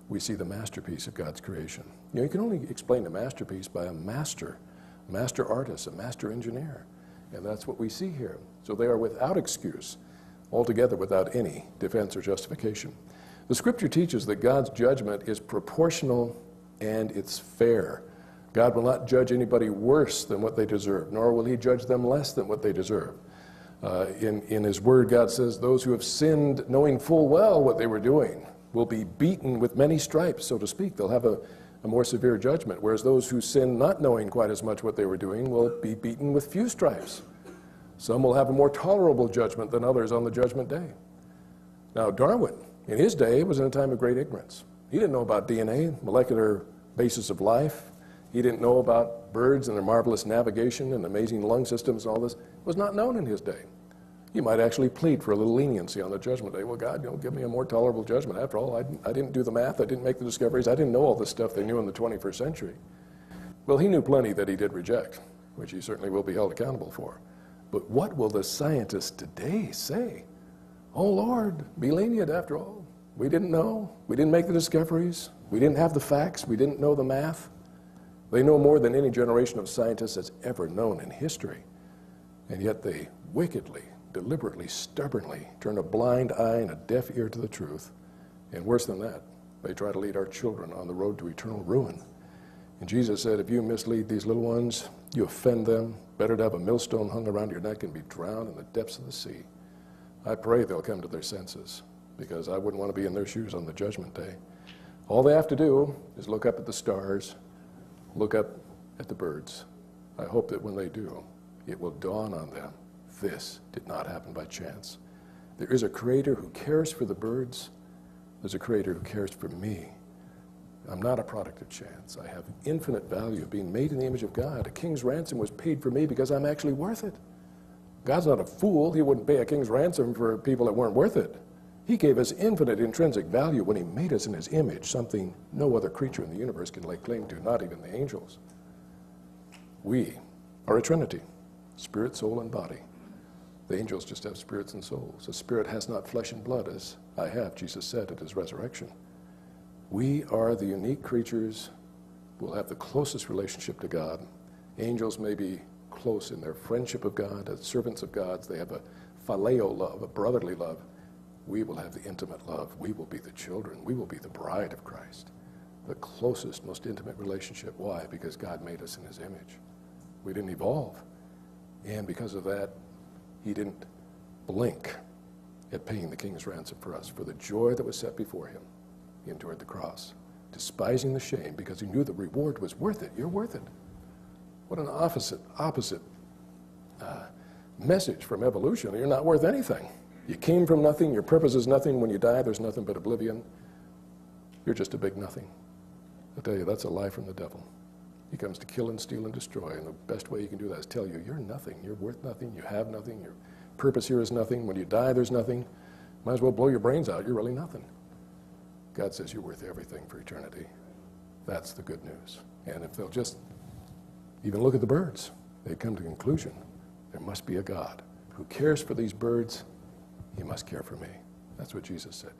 we see the masterpiece of God's creation. You know, you can only explain a masterpiece by a master artist, a master engineer. And that's what we see here. So they are without excuse, altogether without any defense or justification. The scripture teaches that God's judgment is proportional and it's fair. God will not judge anybody worse than what they deserve, nor will he judge them less than what they deserve. In his word, God says, those who have sinned knowing full well what they were doing will be beaten with many stripes, so to speak. They'll have a more severe judgment, whereas those who sin not knowing quite as much what they were doing will be beaten with few stripes. Some will have a more tolerable judgment than others on the judgment day. Now, Darwin, in his day, was in a time of great ignorance. He didn't know about DNA, molecular basis of life. He didn't know about birds and their marvelous navigation and amazing lung systems and all this. It was not known in his day. He might actually plead for a little leniency on the judgment day. Well, God, give me a more tolerable judgment. After all, I didn't do the math. I didn't make the discoveries. I didn't know all this stuff they knew in the 21st century. Well, he knew plenty that he did reject, which he certainly will be held accountable for. But what will the scientists today say? Oh, Lord, be lenient after all. We didn't know. We didn't make the discoveries. We didn't have the facts. We didn't know the math. They know more than any generation of scientists has ever known in history. And yet they wickedly, deliberately, stubbornly turn a blind eye and a deaf ear to the truth. And worse than that, they try to lead our children on the road to eternal ruin. And Jesus said, if you mislead these little ones, you offend them. Better to have a millstone hung around your neck and be drowned in the depths of the sea. I pray they'll come to their senses, because I wouldn't want to be in their shoes on the judgment day. All they have to do is look up at the stars, look up at the birds. I hope that when they do, it will dawn on them, this did not happen by chance. There is a creator who cares for the birds. There's a creator who cares for me. I'm not a product of chance. I have infinite value, being made in the image of God. A king's ransom was paid for me because I'm actually worth it. God's not a fool. He wouldn't pay a king's ransom for people that weren't worth it. He gave us infinite intrinsic value when he made us in his image, something no other creature in the universe can lay claim to, not even the angels. We are a trinity, spirit, soul, and body. The angels just have spirits and souls. A spirit has not flesh and blood, as I have, Jesus said at his resurrection. We are the unique creatures who will have the closest relationship to God. Angels may be close in their friendship of God, as servants of God. They have a phileo love, a brotherly love. We will have the intimate love. We will be the children. We will be the bride of Christ. The closest, most intimate relationship. Why? Because God made us in his image. We didn't evolve. And because of that, he didn't blink at paying the king's ransom for us. For the joy that was set before him, he endured the cross, despising the shame, because he knew the reward was worth it. You're worth it. What an opposite message from evolution. You're not worth anything. You came from nothing. Your purpose is nothing. When you die, there's nothing but oblivion. You're just a big nothing. I tell you, that's a lie from the devil. He comes to kill and steal and destroy, and the best way he can do that is tell you, you're nothing. You're worth nothing. You have nothing. Your purpose here is nothing. When you die, there's nothing. Might as well blow your brains out. You're really nothing. God says you're worth everything for eternity. That's the good news. And if they'll just even look at the birds, they'd come to the conclusion, there must be a God who cares for these birds. He must care for me. That's what Jesus said.